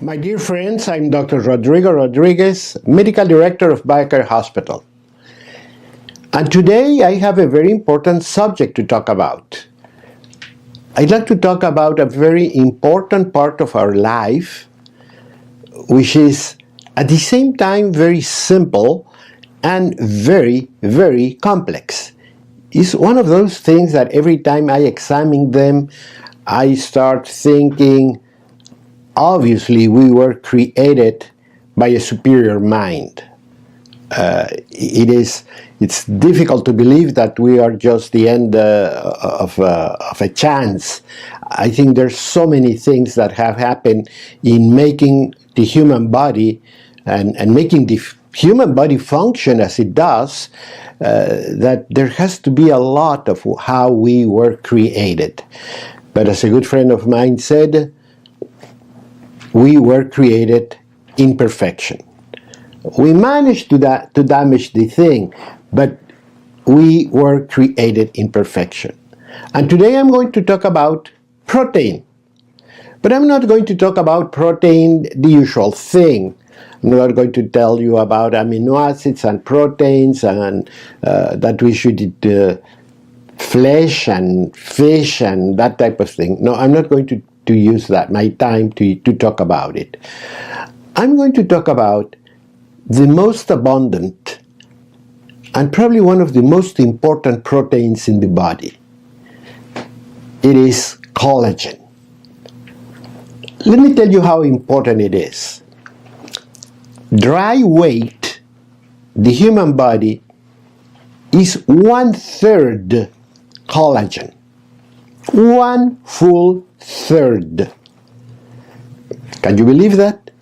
My dear friends, I'm Dr. Rodrigo Rodriguez, Medical Director of BioCare Hospital. And today I have a very important subject to talk about. I'd like to talk about a very important part of our life, which is at the same time very simple and very, very complex. It's one of those things that every time I examine them, I start thinking, obviously we were created by a superior mind. It's difficult to believe that we are just the end of a chance. I think there's so many things that have happened in making the human body and making the human body function as it does, that there has to be a lot of how we were created. But as a good friend of mine said, we were created in perfection. We managed to damage the thing, but we were created in perfection. And today I'm going to talk about protein. But I'm not going to talk about protein, the usual thing. I'm not going to tell you about amino acids and proteins and that we should eat flesh and fish and that type of thing. No, I'm not going to use my time to talk about it. I'm going to talk about the most abundant and probably one of the most important proteins in the body. It is collagen. Let me tell you how important it is. Dry weight, the human body, is 1/3 collagen. 1 full third. Can you believe that?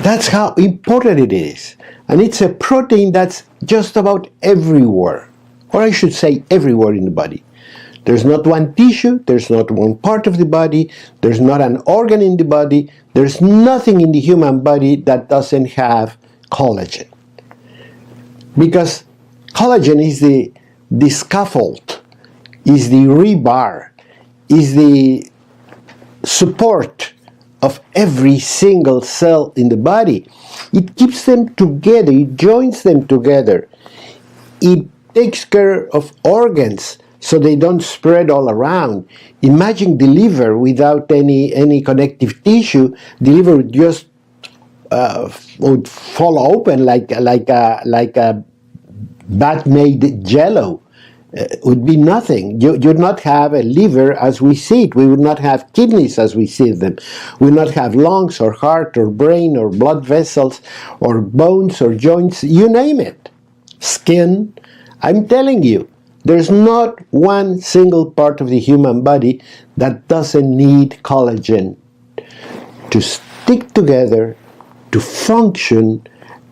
That's how important it is. And it's a protein that's just about everywhere. Or I should say everywhere in the body. There's not one tissue, there's not one part of the body, there's not an organ in the body, there's nothing in the human body that doesn't have collagen. Because collagen is the scaffold, is the rebar, is the support of every single cell in the body. It keeps them together, it joins them together. It takes care of organs so they don't spread all around. Imagine the liver without any connective tissue. The liver would just would fall open like a bat-made jello. Would be nothing. You'd not have a liver as we see it. We would not have kidneys as we see them. We would not have lungs or heart or brain or blood vessels or bones or joints, you name it. Skin. I'm telling you, there's not one single part of the human body that doesn't need collagen to stick together, to function,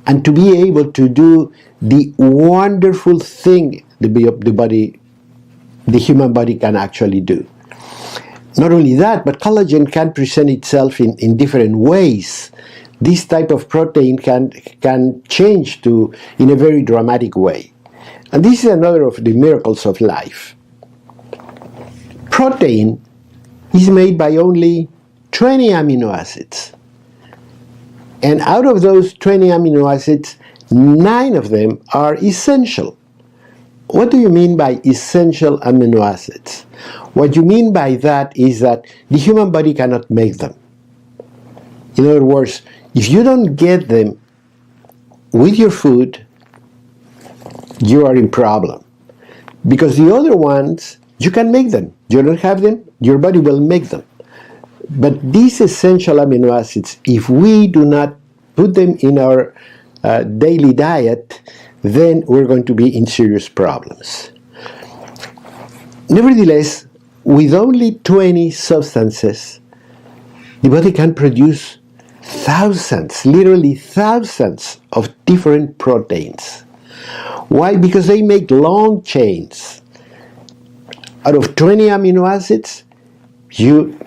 and to be able to do the wonderful thing the human body can actually do. Not only that, but collagen can present itself in different ways. This type of protein can change in a very dramatic way. And this is another of the miracles of life. Protein is made by only 20 amino acids. And out of those 20 amino acids, 9 of them are essential. What do you mean by essential amino acids? What you mean by that is that the human body cannot make them. In other words, if you don't get them with your food, you are in problem. Because the other ones, you can make them. You don't have them, your body will make them. But these essential amino acids, if we do not put them in our daily diet, then we're going to be in serious problems. Nevertheless, with only 20 substances, the body can produce thousands, literally thousands of different proteins. Why? Because they make long chains. Out of 20 amino acids, you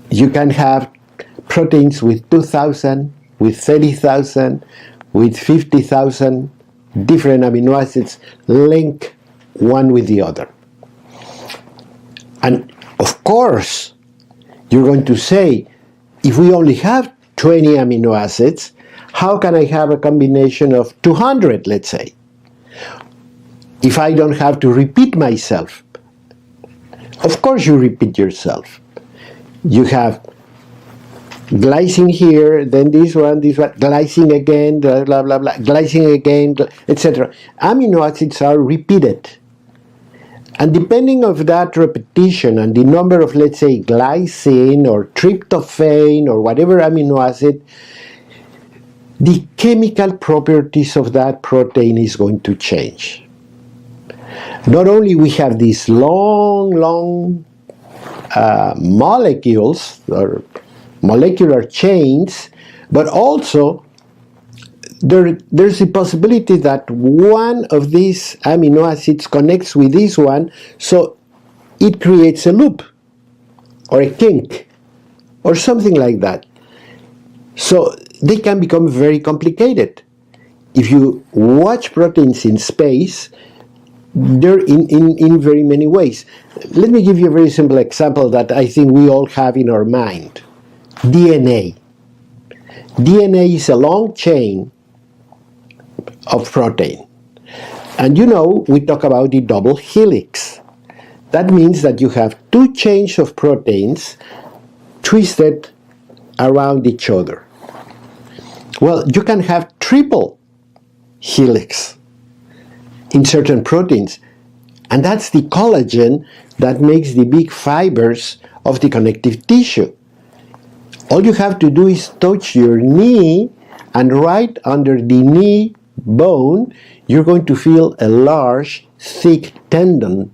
can have proteins with 2,000, with 30,000, with 50,000 different amino acids link one with the other. And of course, you're going to say, if we only have 20 amino acids, how can I have a combination of 200, let's say? If I don't have to repeat myself. Of course you repeat yourself. You have glycine here, then this one, glycine again, blah, blah, blah, blah, glycine again, etc. Amino acids are repeated. And depending of that repetition and the number of, let's say, glycine or tryptophan or whatever amino acid, the chemical properties of that protein is going to change. Not only we have these long molecules or molecular chains, but also there's a possibility that one of these amino acids connects with this one, so it creates a loop or a kink or something like that. So they can become very complicated. If you watch proteins in space, they're in very many ways. Let me give you a very simple example that I think we all have in our mind. DNA. DNA is a long chain of protein. And you know, we talk about the double helix. That means that you have two chains of proteins twisted around each other. Well, you can have triple helix in certain proteins, and that's the collagen that makes the big fibers of the connective tissue. All you have to do is touch your knee, and right under the knee bone you're going to feel a large, thick tendon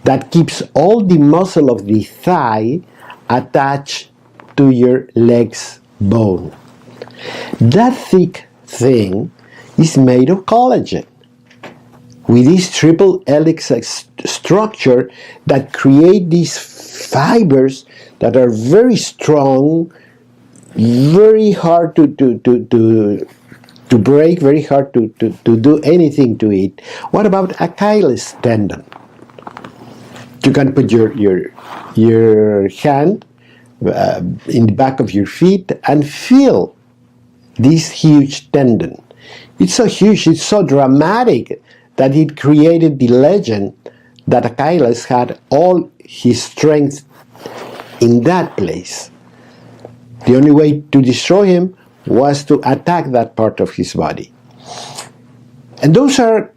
that keeps all the muscle of the thigh attached to your leg's bone. That thick thing is made of collagen, with this triple helix structure that create these fibers that are very strong, very hard to break, very hard to do anything to it. What about Achilles tendon? You can put your hand in the back of your feet and feel this huge tendon. It's so huge, it's so dramatic that it created the legend that Achilles had all his strength in that place. The only way to destroy him was to attack that part of his body. And those are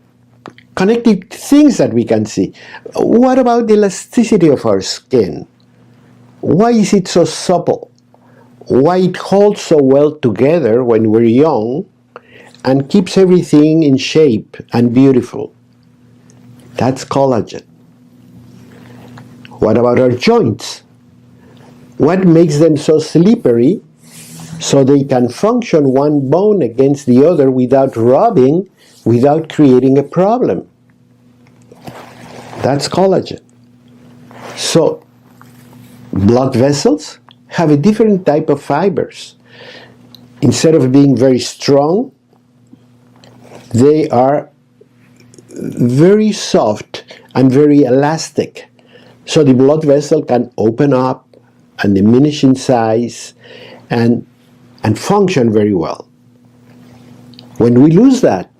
connected things that we can see. What about the elasticity of our skin? Why is it so supple? Why it holds so well together when we're young and keeps everything in shape and beautiful? That's collagen. What about our joints? What makes them so slippery so they can function one bone against the other without rubbing, without creating a problem? That's collagen. So blood vessels have a different type of fibers. Instead of being very strong, they are very soft and very elastic. So the blood vessel can open up and diminish in size and function very well. When we lose that,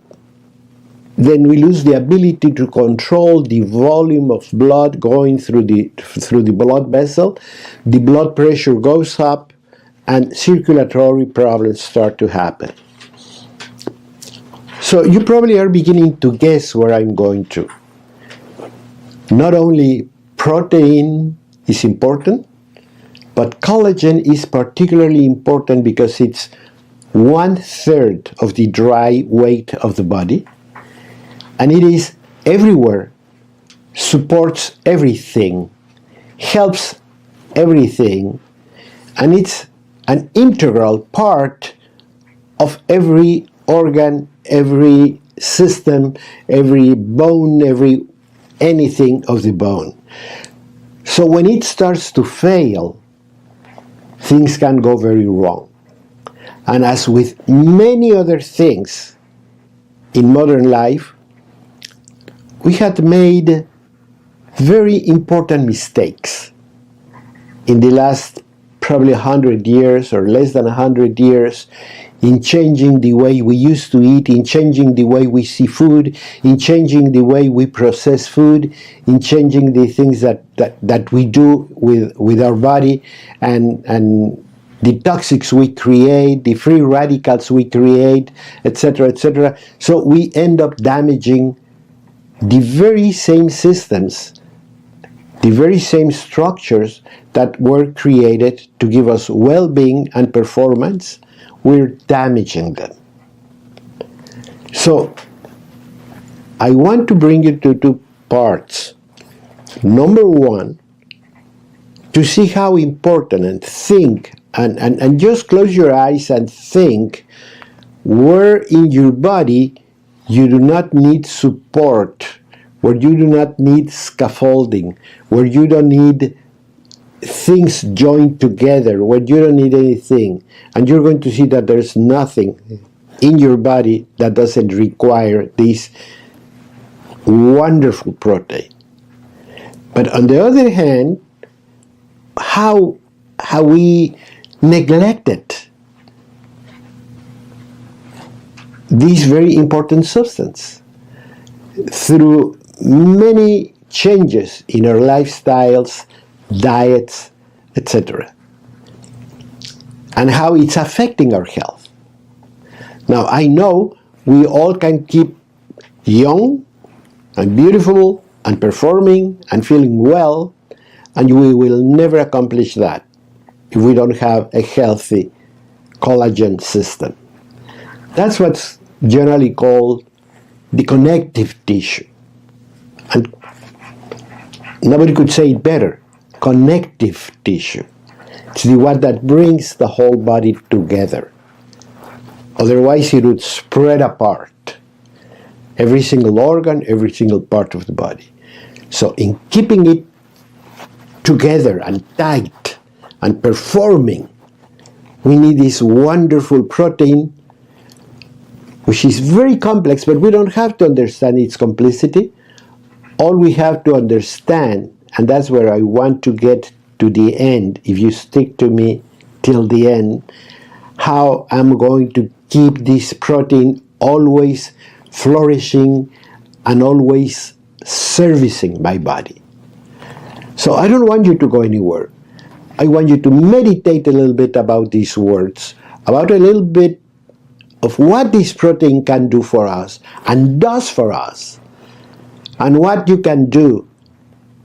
then we lose the ability to control the volume of blood going through the blood vessel. The blood pressure goes up and circulatory problems start to happen. So you probably are beginning to guess where I'm going to. Not only protein is important, but collagen is particularly important because it's 1/3 of the dry weight of the body, and it is everywhere, supports everything, helps everything, and it's an integral part of every organ, every system, every bone, every anything of the bone. So when it starts to fail, things can go very wrong. And as with many other things in modern life, we had made very important mistakes in the last probably 100 years or less than 100 years in changing the way we used to eat, in changing the way we see food, in changing the way we process food, in changing the things that we do with our body, and the toxics we create, the free radicals we create, etc., etc. So we end up damaging the very same systems, the very same structures that were created to give us well-being and performance. We're damaging them. So I want to bring you to two parts. Number one, to see how important, and think, and just close your eyes and think where in your body you do not need support, where you do not need scaffolding, where you don't need things joined together, where you don't need anything. And you're going to see that there's nothing in your body that doesn't require this wonderful protein. But on the other hand, how we neglected this very important substance through many changes in our lifestyles, diets, etc., and how it's affecting our health. Now, I know we all can keep young and beautiful and performing and feeling well, and we will never accomplish that if we don't have a healthy collagen system. That's what's generally called the connective tissue. And nobody could say it better. Connective tissue. It's the one that brings the whole body together. Otherwise, it would spread apart. Every single organ, every single part of the body. So in keeping it together and tight and performing, we need this wonderful protein, which is very complex, but we don't have to understand its complexity. All we have to understand, and that's where I want to get to the end, if you stick to me till the end, how I'm going to keep this protein always flourishing and always servicing my body. So I don't want you to go anywhere. I want you to meditate a little bit about these words, about a little bit of what this protein can do for us and does for us, and what you can do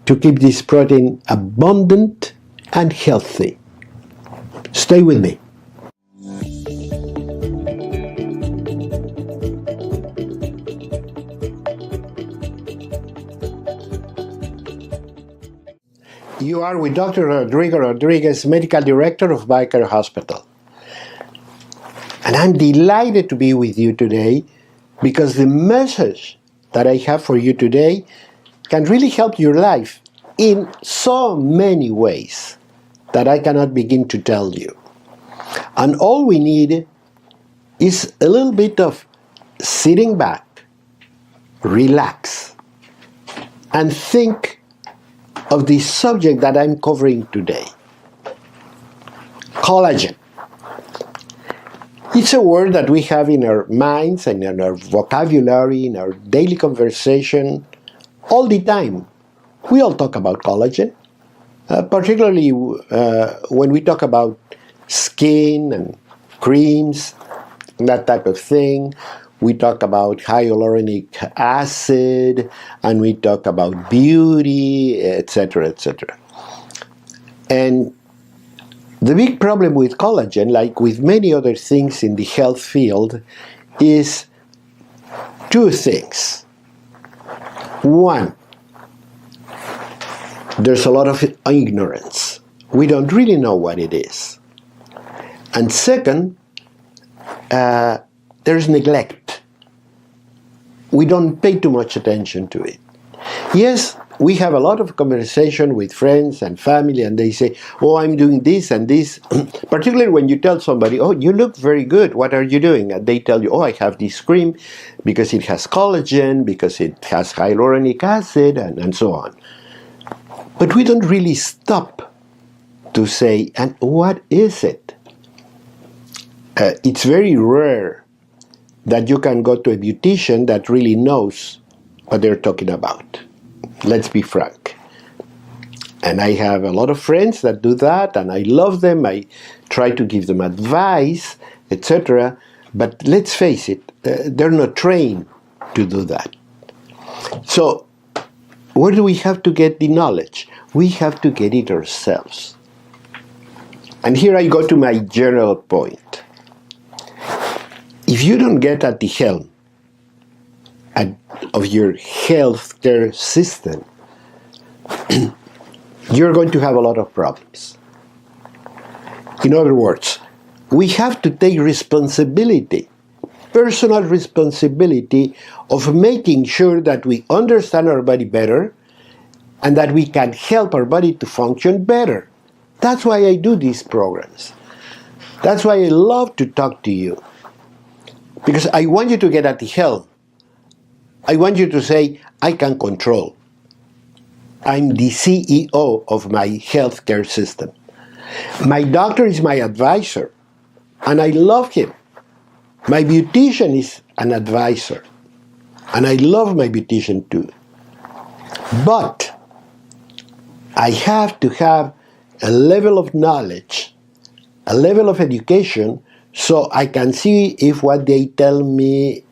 to keep this protein abundant and healthy. Stay with me. You are with Dr. Rodrigo Rodriguez, Medical Director of BioCare Hospital. And I'm delighted to be with you today because the message that I have for you today can really help your life in so many ways that I cannot begin to tell you. And all we need is a little bit of sitting back, relax, and think of the subject that I'm covering today. Collagen. It's a word that we have in our minds and in our vocabulary, in our daily conversation, all the time. We all talk about collagen, particularly when we talk about skin and creams, that type of thing. We talk about hyaluronic acid, and we talk about beauty, etc., etc. And the big problem with collagen, like with many other things in the health field, is two things. One, there's a lot of ignorance. We don't really know what it is. And second, there's neglect. We don't pay too much attention to it. Yes, we have a lot of conversation with friends and family, and they say, oh, I'm doing this and this. Particularly when you tell somebody, oh, you look very good, what are you doing? And they tell you, oh, I have this cream because it has collagen, because it has hyaluronic acid, and so on. But we don't really stop to say, and what is it? It's very rare that you can go to a beautician that really knows what they're talking about. Let's be frank. And I have a lot of friends that do that, and I love them. I try to give them advice, etc. But let's face it, they're not trained to do that. So where do we have to get the knowledge? We have to get it ourselves. And here I go to my general point. If you don't get at the helm of your healthcare system, you're going to have a lot of problems. In other words, we have to take responsibility, personal responsibility of making sure that we understand our body better and that we can help our body to function better. That's why I do these programs. That's why I love to talk to you. Because I want you to get at the helm. I want you to say, I can control. I'm the CEO of my healthcare system. My doctor is my advisor, and I love him. My beautician is an advisor, and I love my beautician too. But I have to have a level of knowledge, a level of education, so I can see if what they tell me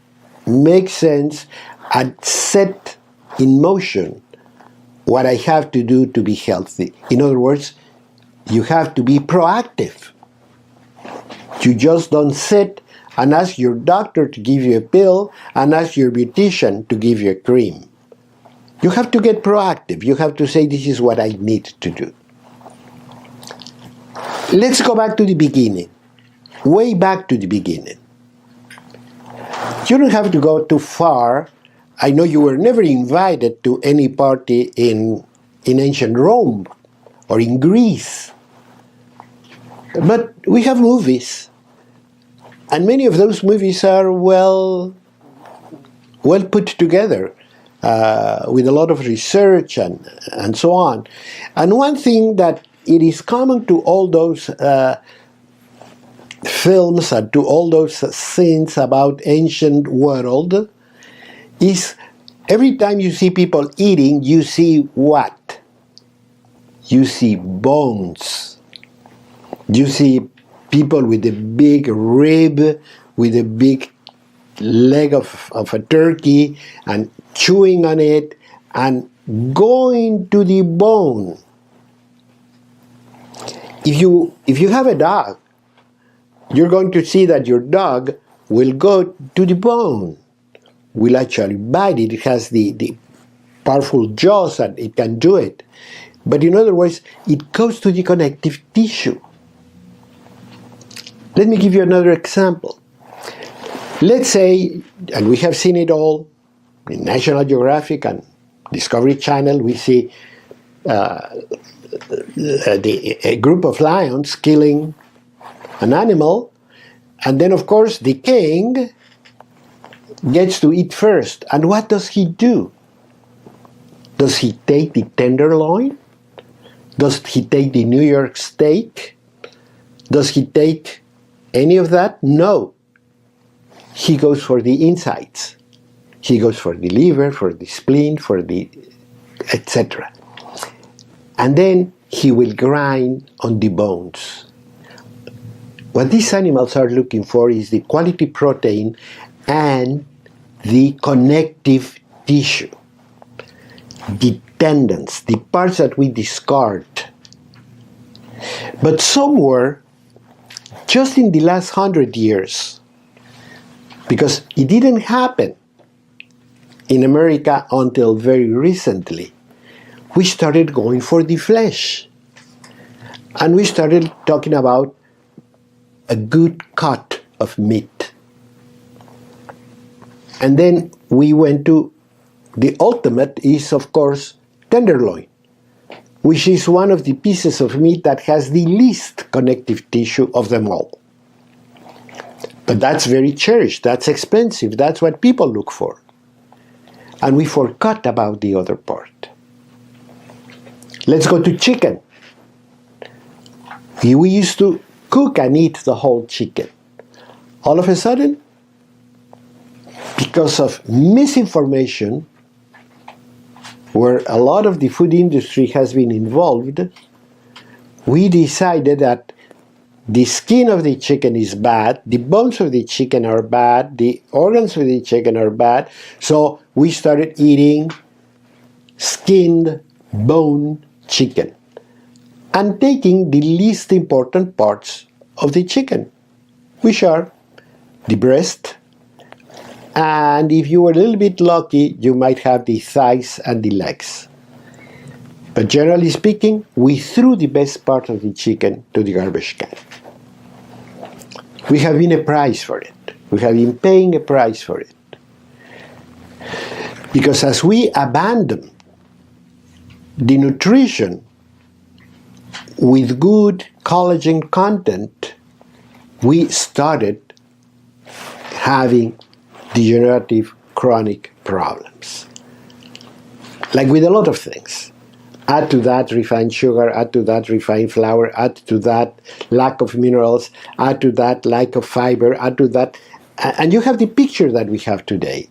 makes sense and set in motion what I have to do to be healthy. In other words, you have to be proactive. You just don't sit and ask your doctor to give you a pill and ask your beautician to give you a cream. You have to get proactive. You have to say, this is what I need to do. Let's go back to the beginning. Way back to the beginning. You don't have to go too far. I know you were never invited to any party in ancient Rome or in Greece. But we have movies. And many of those movies are well put together with a lot of research and so on. And one thing that it is common to all those films and to all those scenes about ancient world is every time you see people eating, you see what? You see bones. You see people with a big rib, with a big leg of a turkey, and chewing on it, and going to the bone. If you have a dog, you're going to see that your dog will go to the bone, will actually bite it. It has the powerful jaws and it can do it. But in other words, it goes to the connective tissue. Let me give you another example. Let's say, and we have seen it all in National Geographic and Discovery Channel, we see a group of lions killing an animal, and then of course the king gets to eat first. And what does he do? Does he take the tenderloin? Does he take the New York steak? Does he take any of that? No. He goes for the insides. He goes for the liver, for the spleen, for the etc. And then he will grind on the bones. What these animals are looking for is the quality protein and the connective tissue, the tendons, the parts that we discard. But somewhere, just in the last 100 years, because it didn't happen in America until very recently, we started going for the flesh. And we started talking about a good cut of meat. And then we went to the ultimate is, of course, tenderloin, which is one of the pieces of meat that has the least connective tissue of them all. But that's very cherished, that's expensive, that's what people look for. And we forgot about the other part. Let's go to chicken. We used to cook and eat the whole chicken. All of a sudden, because of misinformation, where a lot of the food industry has been involved, we decided that the skin of the chicken is bad, the bones of the chicken are bad, the organs of the chicken are bad, so we started eating skinned bone chicken and taking the least important parts of the chicken, which are the breast, and if you were a little bit lucky, you might have the thighs and the legs. But generally speaking, we threw the best part of the chicken to the garbage can. We have been a price for it. We have been paying a price for it. Because as we abandon the nutrition with good collagen content, we started having degenerative chronic problems. Like with a lot of things. Add to that refined sugar, add to that refined flour, add to that lack of minerals, add to that lack of fiber, add to that, and you have the picture that we have today.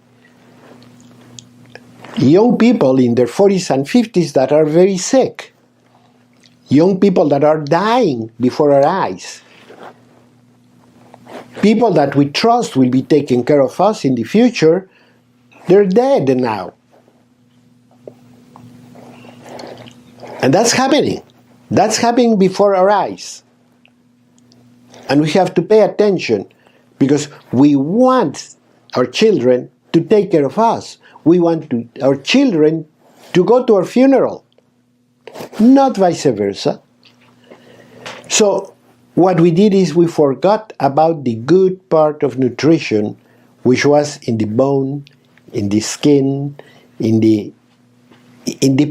Young people in their 40s and 50s that are very sick. Young people that are dying before our eyes. People that we trust will be taking care of us in the future, they're dead now. And that's happening. That's happening before our eyes. And we have to pay attention because we want our children to take care of us. We want our children to go to our funeral, not vice versa. So what we did is we forgot about the good part of nutrition, which was in the bone, in the skin, in the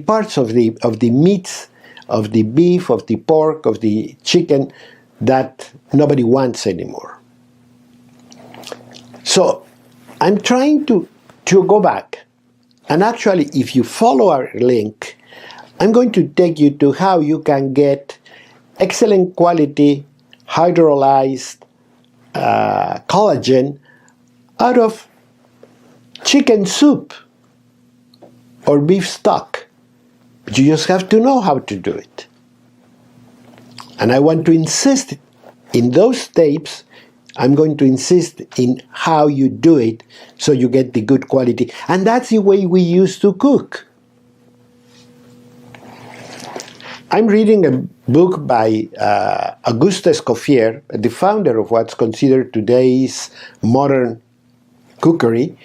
parts of the meats, of the beef, of the pork, of the chicken that nobody wants anymore. So I'm trying to go back. And actually, if you follow our link, I'm going to take you to how you can get excellent quality hydrolyzed collagen out of chicken soup or beef stock. But you just have to know how to do it. And I want to insist in those tapes, I'm going to insist in how you do it so you get the good quality. And that's the way we used to cook. I'm reading a book by Auguste Escoffier, the founder of what's considered today's modern cookery,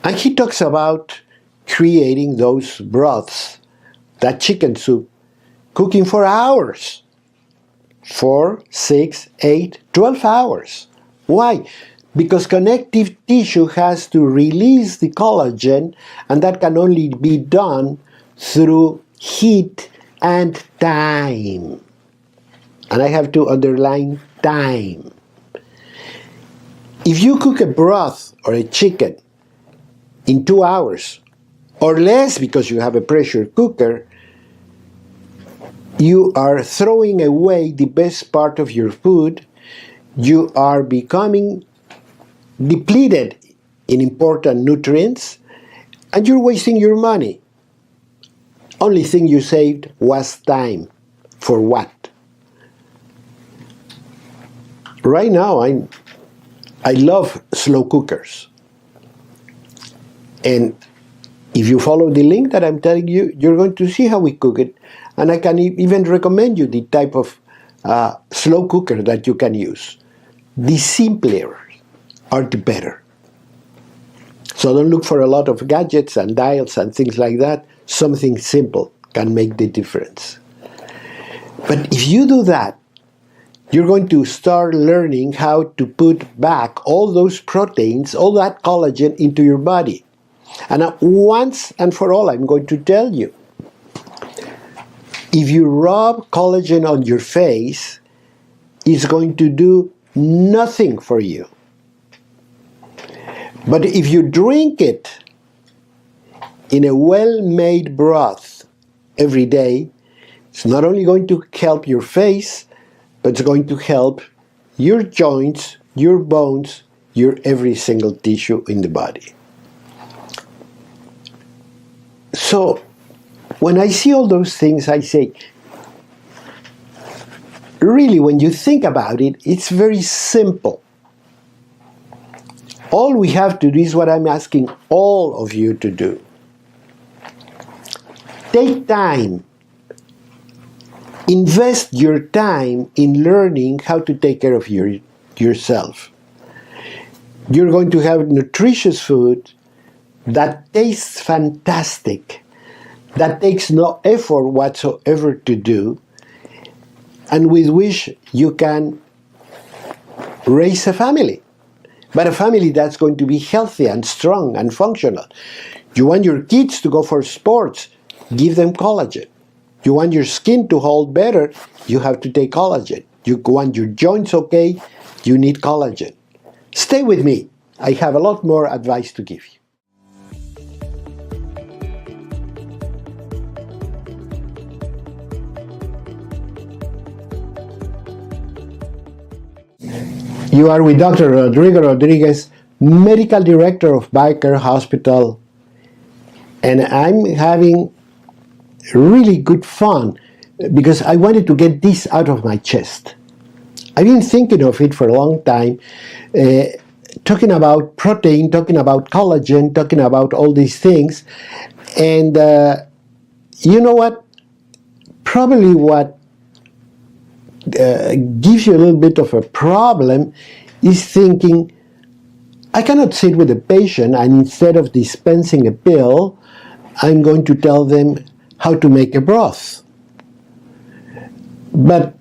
and he talks about creating those broths, that chicken soup, cooking for hours. 4, 6, 8, 12 hours. Why? Because connective tissue has to release the collagen, and that can only be done through heat and time. And I have to underline time. If you cook a broth or a chicken in 2 hours, or less because you have a pressure cooker, you are throwing away the best part of your food. You are becoming depleted in important nutrients, and you're wasting your money. Only thing you saved was time. For what? Right now, I love slow cookers. And if you follow the link that I'm telling you, you're going to see how we cook it. And I can even recommend you the type of slow cooker that you can use. The simpler are the better. So don't look for a lot of gadgets and dials and things like that. Something simple can make the difference. But if you do that, you're going to start learning how to put back all those proteins, all that collagen into your body. And once and for all, I'm going to tell you, if you rub collagen on your face, it's going to do nothing for you. But if you drink it in a well-made broth every day, it's not only going to help your face, but it's going to help your joints, your bones, your every single tissue in the body. So, when I see all those things, I say, really, when you think about it, it's very simple. All we have to do is what I'm asking all of you to do. Take time. Invest your time in learning how to take care of yourself. You're going to have nutritious food that tastes fantastic, that takes no effort whatsoever to do, and with which you can raise a family. But a family that's going to be healthy and strong and functional. You want your kids to go for sports, give them collagen. You want your skin to hold better, you have to take collagen. You want your joints okay, you need collagen. Stay with me. I have a lot more advice to give you. You are with Dr. Rodrigo Rodriguez, Medical Director of BioCare Hospital, and I'm having really good fun because I wanted to get this out of my chest. I've been thinking of it for a long time, talking about protein, talking about collagen, talking about all these things, and you know what? Probably what gives you a little bit of a problem is thinking, I cannot sit with a patient and instead of dispensing a pill, I'm going to tell them how to make a broth. But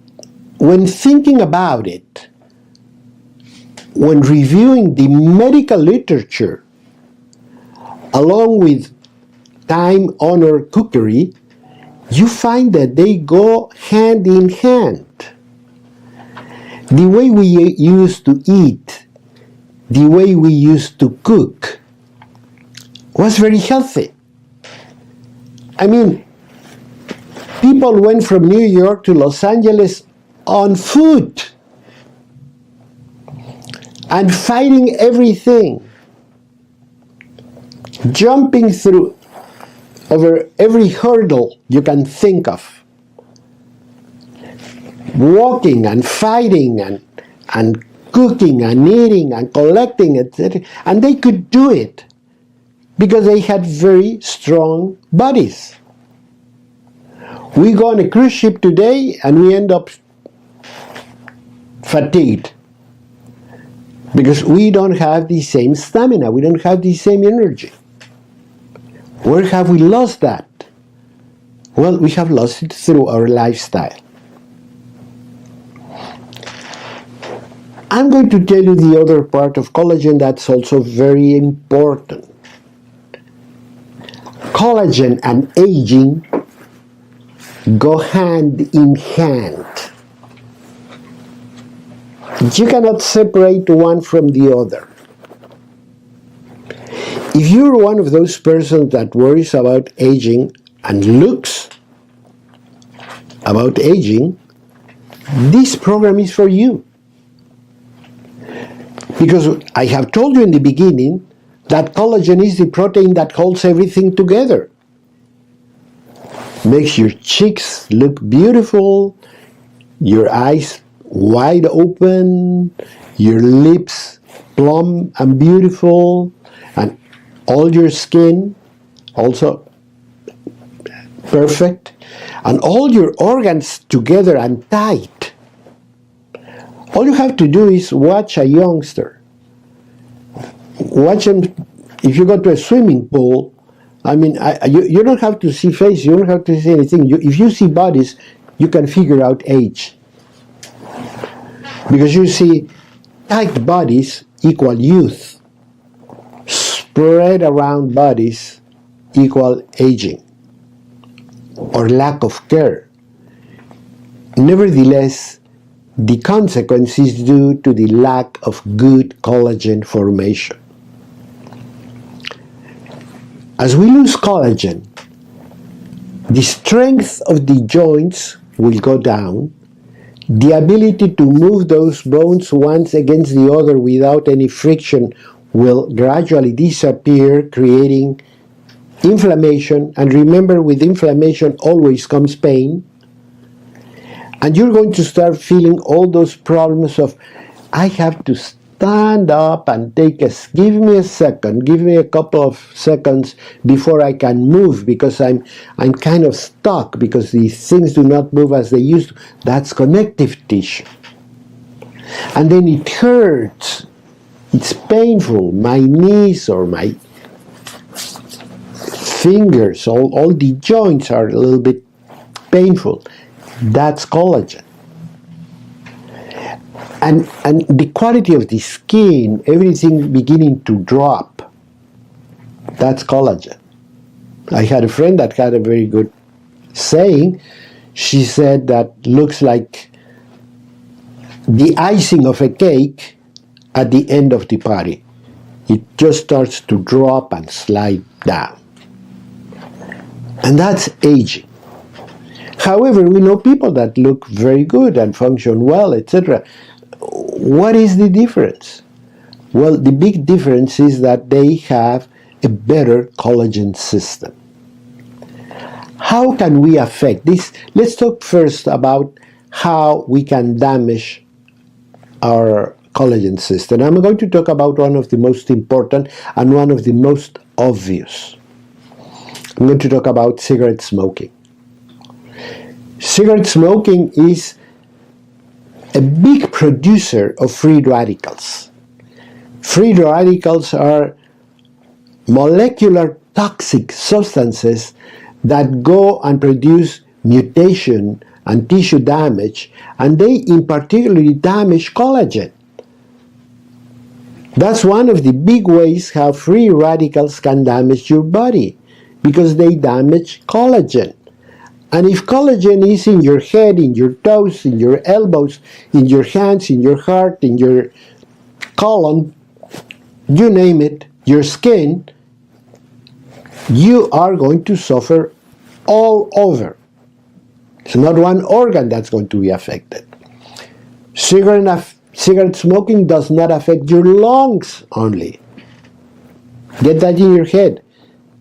when thinking about it, when reviewing the medical literature, along with time-honored cookery, you find that they go hand in hand. The way we used to eat, the way we used to cook, was very healthy. I mean, people went from New York to Los Angeles on foot and fighting everything, jumping through over every hurdle you can think of, walking and fighting and cooking and eating and collecting, etc. And they could do it because they had very strong bodies. We go on a cruise ship today and we end up fatigued because we don't have the same stamina, we don't have the same energy. Where have we lost that? Well, we have lost it through our lifestyle. I'm going to tell you the other part of collagen that's also very important. Collagen and aging go hand in hand. You cannot separate one from the other. If you're one of those persons that worries about aging and looks about aging, this program is for you. Because I have told you in the beginning that collagen is the protein that holds everything together. Makes your cheeks look beautiful, your eyes wide open, your lips plump and beautiful, and all your skin also perfect, and all your organs together and tight. All you have to do is watch a youngster. Watch him. If you go to a swimming pool, I mean, you don't have to see face, you don't have to see anything. If you see bodies, you can figure out age. Because you see tight bodies equal youth. Spread around bodies equal aging or lack of care. Nevertheless, the consequence is due to the lack of good collagen formation. As we lose collagen, the strength of the joints will go down, The ability to move those bones once against the other without any friction will gradually disappear, creating inflammation. And remember, with inflammation always comes pain. And you're going to start feeling all those problems of, I have to stand up and give me a second, give me a couple of seconds before I can move, because I'm kind of stuck, because these things do not move as they used to. That's connective tissue. And then it hurts. It's painful. My knees or my fingers, all the joints are a little bit painful. That's collagen. And the quality of the skin, everything beginning to drop, that's collagen. I had a friend that had a very good saying. She said that looks like the icing of a cake at the end of the party. It just starts to drop and slide down. And that's aging. However, we know people that look very good and function well, etc. What is the difference? Well, the big difference is that they have a better collagen system. How can we affect this? Let's talk first about how we can damage our collagen system. I'm going to talk about one of the most important and one of the most obvious. I'm going to talk about cigarette smoking. Cigarette smoking is a big producer of free radicals. Free radicals are molecular toxic substances that go and produce mutation and tissue damage, and they in particularly damage collagen. That's one of the big ways how free radicals can damage your body, because they damage collagen. And if collagen is in your head, in your toes, in your elbows, in your hands, in your heart, in your colon, you name it, your skin, you are going to suffer all over. It's not one organ that's going to be affected. Cigarette smoking does not affect your lungs only. Get that in your head.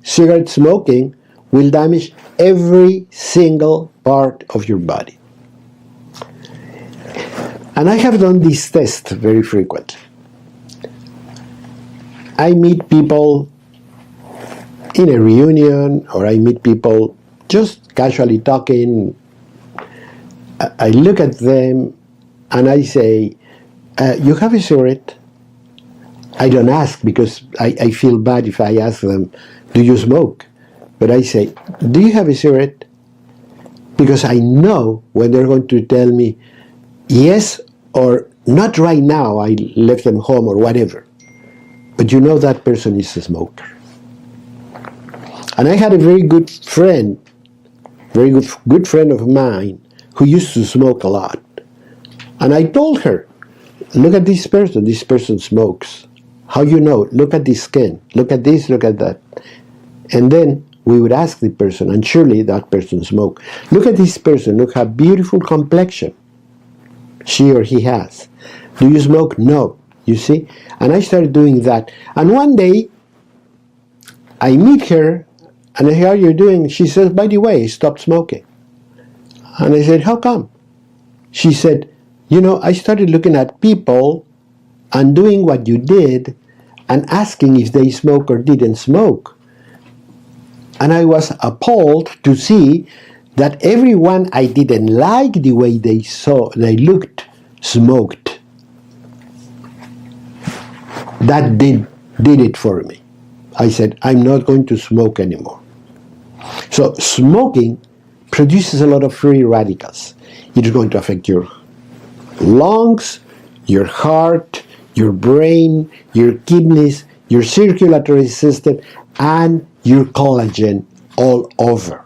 Cigarette smoking will damage every single part of your body. And I have done this test very frequently. I meet people in a reunion, or I meet people just casually talking. I look at them and I say, you have a cigarette? I don't ask, because I feel bad if I ask them, do you smoke? But I say, do you have a cigarette? Because I know when they're going to tell me yes or not right now, I left them home or whatever. But you know that person is a smoker. And I had a very good friend of mine who used to smoke a lot. And I told her, look at this person smokes. How you know? Look at the skin, look at this, look at that. And then we would ask the person, and surely that person smoked. Look at this person, look how beautiful complexion she or he has. Do you smoke? No. You see? And I started doing that. And one day, I meet her, and I say, how are you doing? She says, by the way, I stopped smoking. And I said, how come? She said, you know, I started looking at people and doing what you did and asking if they smoke or didn't smoke. And I was appalled to see that everyone I didn't like the way they looked, smoked. That did it for me. I said, I'm not going to smoke anymore. So smoking produces a lot of free radicals. It is going to affect your lungs, your heart, your brain, your kidneys, your circulatory system, and your collagen all over.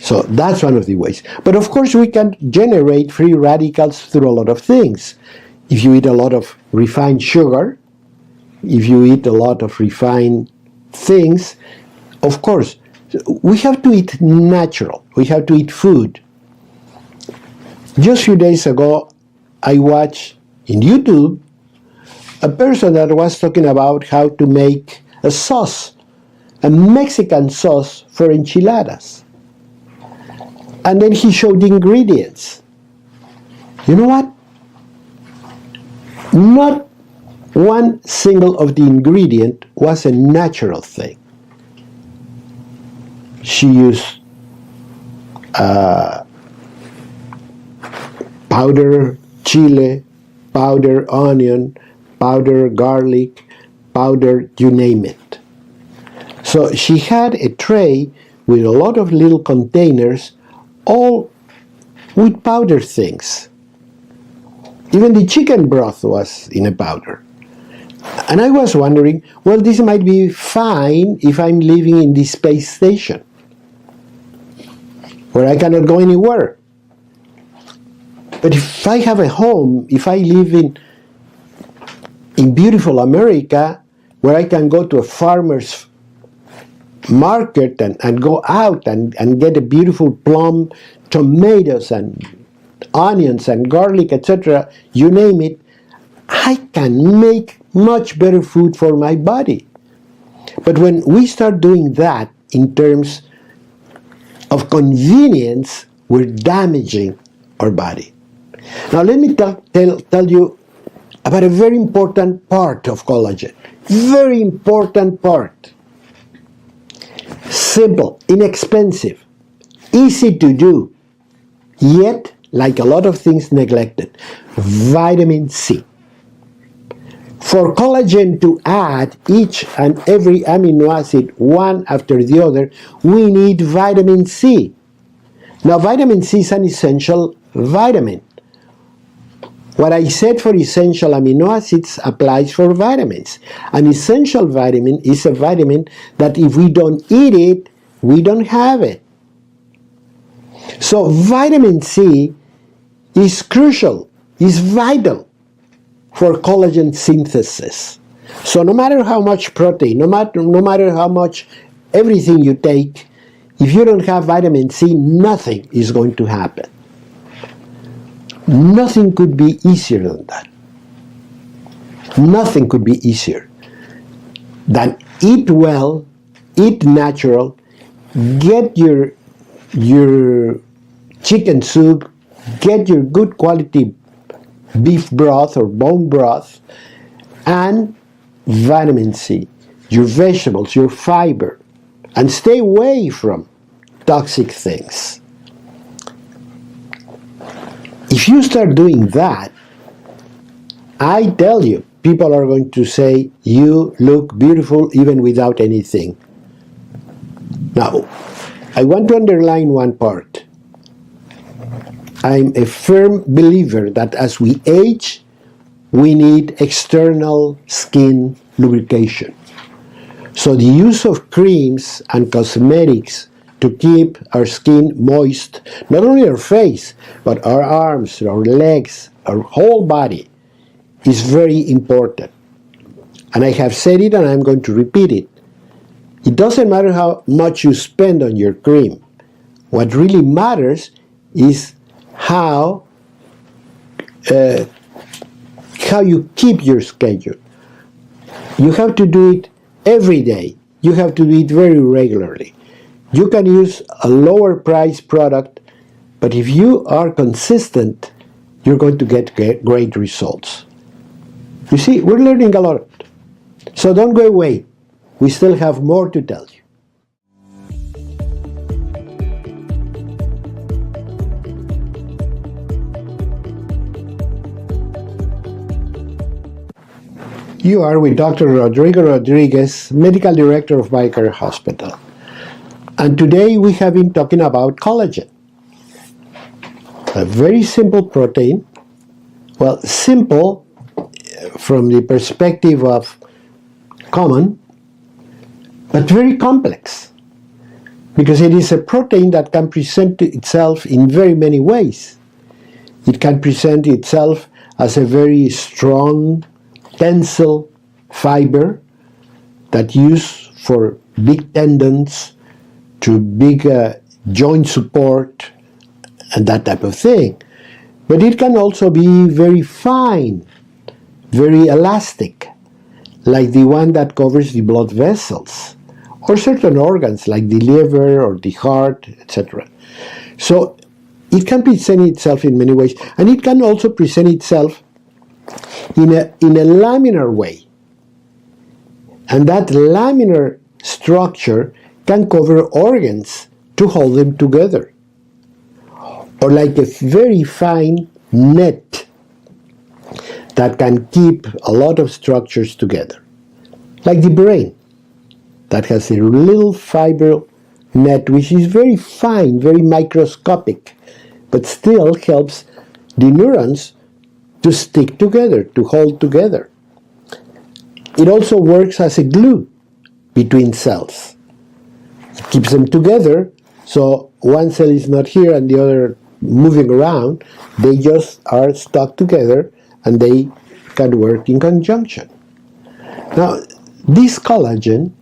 So that's one of the ways. But of course we can generate free radicals through a lot of things. If you eat a lot of refined sugar, if you eat a lot of refined things, of course, we have to eat natural. We have to eat food. Just a few days ago, I watched in YouTube a person that was talking about how to make a sauce, a Mexican sauce for enchiladas. And then he showed the ingredients. You know what? Not one single of the ingredient was a natural thing. She used powder chile, powder onion, powder garlic, powder you name it. So she had a tray with a lot of little containers, all with powder things. Even the chicken broth was in a powder. And I was wondering, well, this might be fine if I'm living in the space station, where I cannot go anywhere. But if I have a home, if I live in beautiful America, where I can go to a farmer's market and go out and get a beautiful plum, tomatoes and onions and garlic, etc., you name it, I can make much better food for my body. But when we start doing that in terms of convenience, we're damaging our body. Now let me tell you about a very important part of collagen. Very important part. Simple, inexpensive, easy to do, yet, like a lot of things, neglected. Vitamin C. For collagen to add each and every amino acid one after the other, we need vitamin C. Now, vitamin C is an essential vitamin. What I said for essential amino acids applies for vitamins. An essential vitamin is a vitamin that if we don't eat it, we don't have it. So vitamin C is crucial, is vital for collagen synthesis. So no matter how much protein, no matter how much everything you take, if you don't have vitamin C, nothing is going to happen. Nothing could be easier than that. Nothing could be easier than eat well, eat natural, get your chicken soup, get your good quality beef broth or bone broth, and vitamin C, your vegetables, your fiber, and stay away from toxic things. If you start doing that, I tell you, people are going to say, you look beautiful even without anything. Now, I want to underline one part. I'm a firm believer that as we age, we need external skin lubrication. So the use of creams and cosmetics to keep our skin moist, not only our face, but our arms, our legs, our whole body, is very important. And I have said it and I'm going to repeat it. It doesn't matter how much you spend on your cream. What really matters is how you keep your schedule. You have to do it every day. You have to do it very regularly. You can use a lower price product, but if you are consistent, you're going to get great results. You see, we're learning a lot. So don't go away. We still have more to tell you. You are with Dr. Rodrigo Rodriguez, Medical Director of BioCare Hospital. And today we have been talking about collagen. A very simple protein. Well, simple from the perspective of common, but very complex. Because it is a protein that can present itself in very many ways. It can present itself as a very strong, tensile fiber that used for big tendons, to big joint support, and that type of thing. But it can also be very fine, very elastic, like the one that covers the blood vessels, or certain organs like the liver or the heart, etc. So it can present itself in many ways, and it can also present itself in a laminar way. And that laminar structure can cover organs to hold them together, or like a very fine net that can keep a lot of structures together, like the brain that has a little fiber net which is very fine, very microscopic, but still helps the neurons to stick together, to hold together. It also works as a glue between cells. It keeps them together, so one cell is not here and the other moving around. They just are stuck together and they can work in conjunction. Now, this collagen,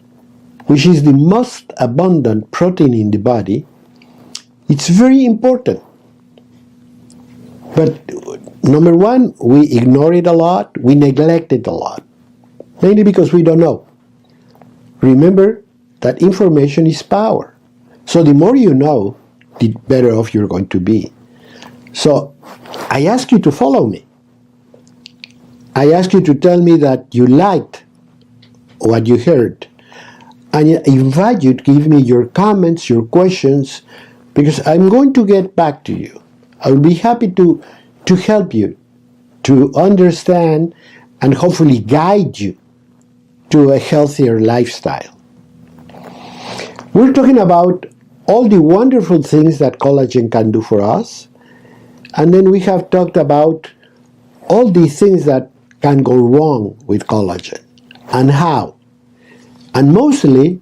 which is the most abundant protein in the body, it's very important. But number one, we ignore it a lot, we neglect it a lot, mainly because we don't know. Remember that information is power. So the more you know, the better off you're going to be. So I ask you to follow me. I ask you to tell me that you liked what you heard. And I invite you to give me your comments, your questions, because I'm going to get back to you. I will be happy to help you to understand and hopefully guide you to a healthier lifestyle. We're talking about all the wonderful things that collagen can do for us, and then we have talked about all the things that can go wrong with collagen and how. And mostly,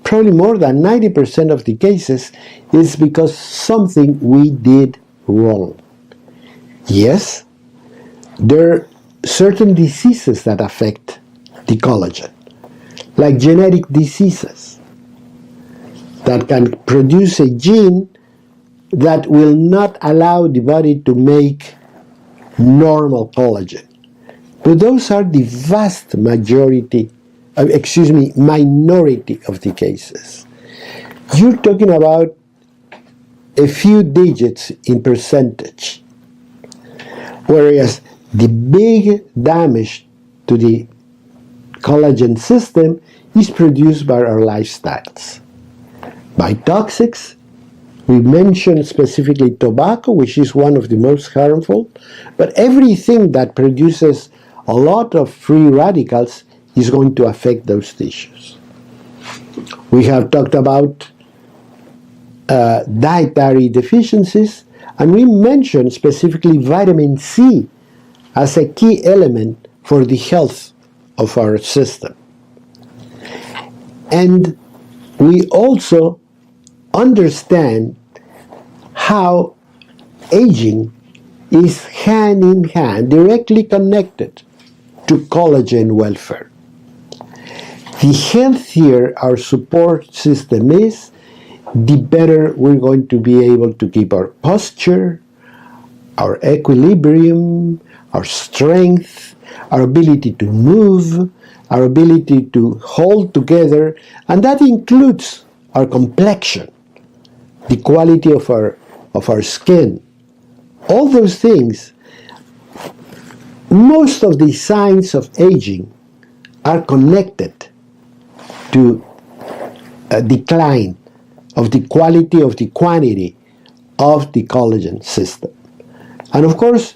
probably more than 90% of the cases, is because something we did wrong. Yes, there are certain diseases that affect the collagen, like genetic diseases that can produce a gene that will not allow the body to make normal collagen. But those are the vast minority of the cases. You're talking about a few digits in percentage, whereas the big damage to the collagen system is produced by our lifestyles. By toxics, we mentioned specifically tobacco, which is one of the most harmful, but everything that produces a lot of free radicals is going to affect those tissues. We have talked about dietary deficiencies, and we mentioned specifically vitamin C as a key element for the health of our system. And we also understand how aging is hand in hand, directly connected to collagen welfare. The healthier our support system is, the better we're going to be able to keep our posture, our equilibrium, our strength, our ability to move, our ability to hold together, and that includes our complexion, the quality of our skin. All those things, most of the signs of aging are connected to a decline of the quality, of the quantity of the collagen system. And of course,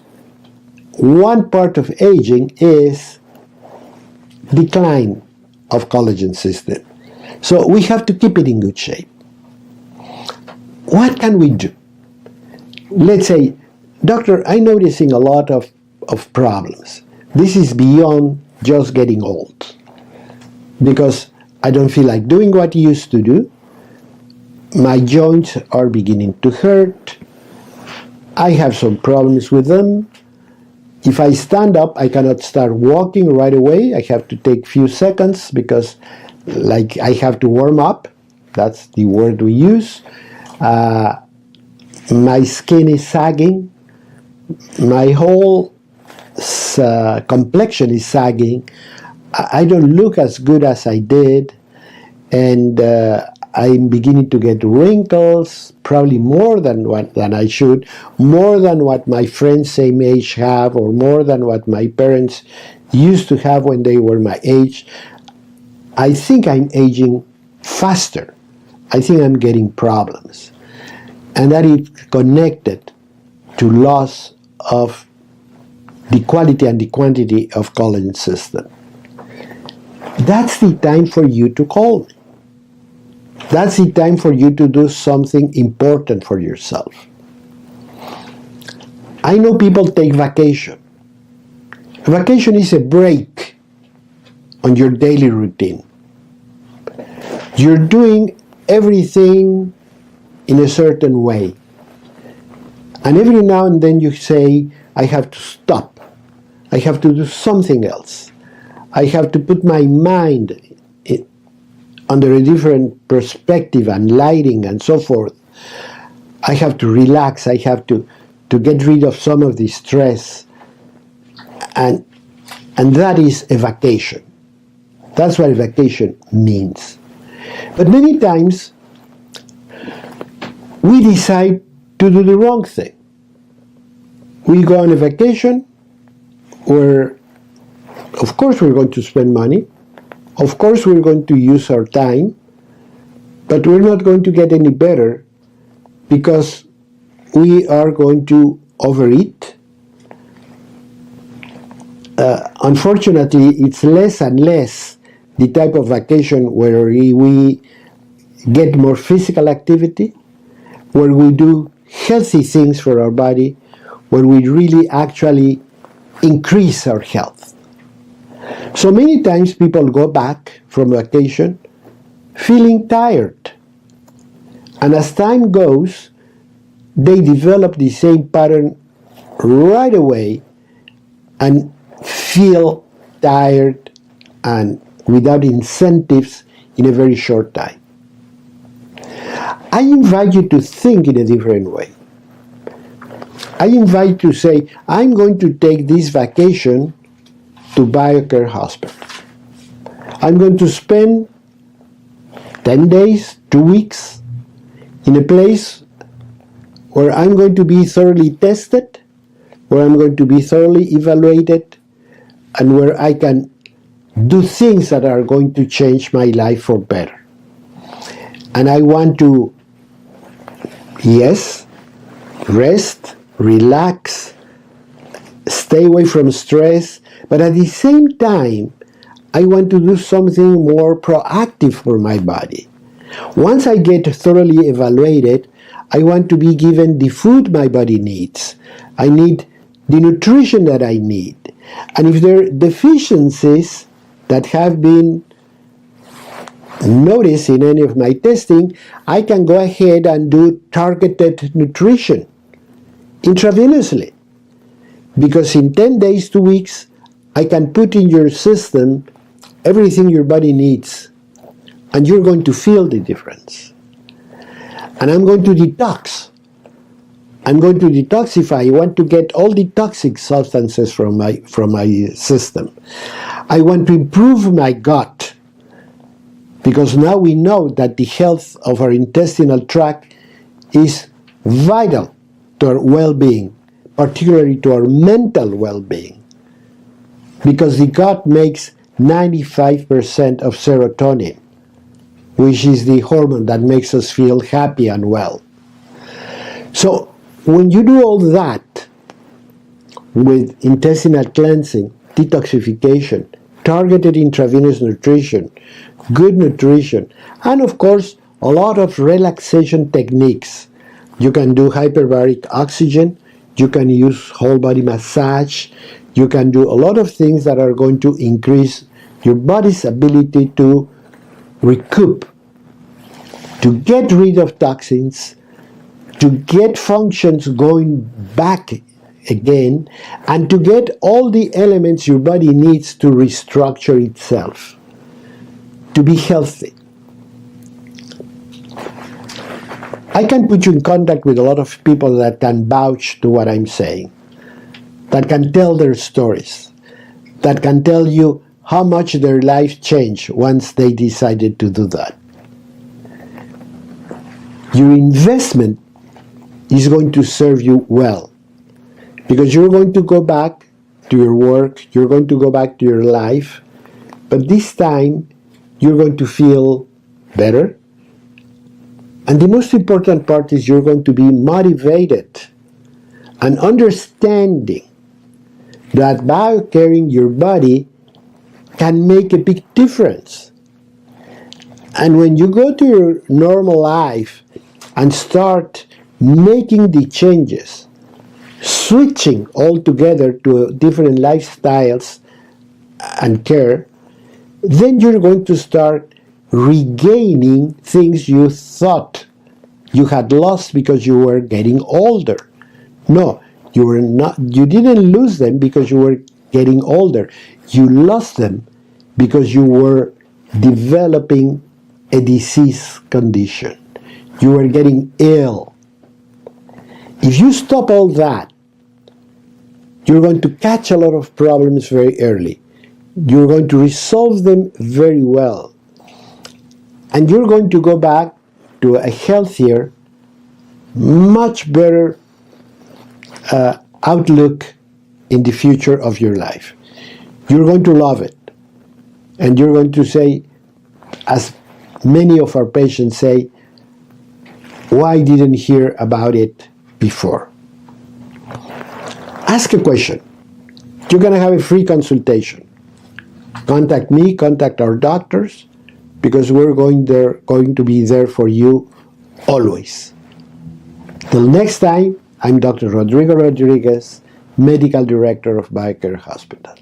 one part of aging is decline of collagen system. So we have to keep it in good shape. What can we do? Let's say, doctor, I'm noticing a lot of problems. This is beyond just getting old, because I don't feel like doing what I used to do. My joints are beginning to hurt. I have some problems with them. If I stand up, I cannot start walking right away. I have to take few seconds because I have to warm up. That's the word we use. my skin is sagging, my whole complexion is sagging, I don't look as good as I did, and I'm beginning to get wrinkles, probably more than I should, more than what my friends same age have, or more than what my parents used to have when they were my age. I think I'm aging faster. I think I'm getting problems. And that is connected to loss of the quality and the quantity of collagen system. That's the time for you to call me. That's the time for you to do something important for yourself. I know people take vacation. Vacation is a break on your daily routine. You're doing everything in a certain way. And every now and then you say, I have to stop. I have to do something else. I have to put my mind under a different perspective and lighting and so forth. I have to relax. I have to get rid of some of the stress. And that is a vacation. That's what a vacation means. But many times, we decide to do the wrong thing. We go on a vacation where, of course, we're going to spend money. Of course, we're going to use our time. But we're not going to get any better because we are going to overeat. Unfortunately, it's less and less the type of vacation where we get more physical activity, where we do healthy things for our body, where we really actually increase our health. So many times people go back from vacation feeling tired. And as time goes, they develop the same pattern right away and feel tired and without incentives in a very short time. I invite you to think in a different way. I invite you to say, I'm going to take this vacation to BioCare Hospital. I'm going to spend 10 days, 2 weeks in a place where I'm going to be thoroughly tested, where I'm going to be thoroughly evaluated, and where I can do things that are going to change my life for better. And I want to, yes, rest, relax, stay away from stress, but at the same time, I want to do something more proactive for my body. Once I get thoroughly evaluated, I want to be given the food my body needs. I need the nutrition that I need. And if there are deficiencies that have been noticed in any of my testing, I can go ahead and do targeted nutrition intravenously. Because in 10 days, 2 weeks, I can put in your system everything your body needs, and you're going to feel the difference. And I'm going to detox. I'm going to detoxify. I want to get all the toxic substances from my system. I want to improve my gut, because now we know that the health of our intestinal tract is vital to our well-being, particularly to our mental well-being, because the gut makes 95% of serotonin, which is the hormone that makes us feel happy and well. So when you do all that with intestinal cleansing, detoxification, targeted intravenous nutrition, good nutrition, and of course a lot of relaxation techniques. You can do hyperbaric oxygen, you can use whole body massage, you can do a lot of things that are going to increase your body's ability to recoup, to get rid of toxins, to get functions going back again, and to get all the elements your body needs to restructure itself, to be healthy. I can put you in contact with a lot of people that can vouch to what I'm saying, that can tell their stories, that can tell you how much their life changed once they decided to do that. Your investment is going to serve you well, because you're going to go back to your work, you're going to go back to your life, but this time you're going to feel better. And the most important part is you're going to be motivated and understanding that biocaring your body can make a big difference. And when you go to your normal life and start making the changes, switching altogether to different lifestyles and care, then you're going to start regaining things you thought you had lost because you were getting older. No, you didn't lose them because you were getting older. You lost them because you were developing a disease condition. You were getting ill. If you stop all that, you're going to catch a lot of problems very early. You're going to resolve them very well. And you're going to go back to a healthier, much better outlook in the future of your life. You're going to love it. And you're going to say, as many of our patients say, why didn't I hear about it before? Ask a question. You're going to have a free consultation. Contact me, contact our doctors, because we're going to be there for you always. Till next time, I'm Dr. Rodrigo Rodriguez, Medical Director of BioCare Hospital.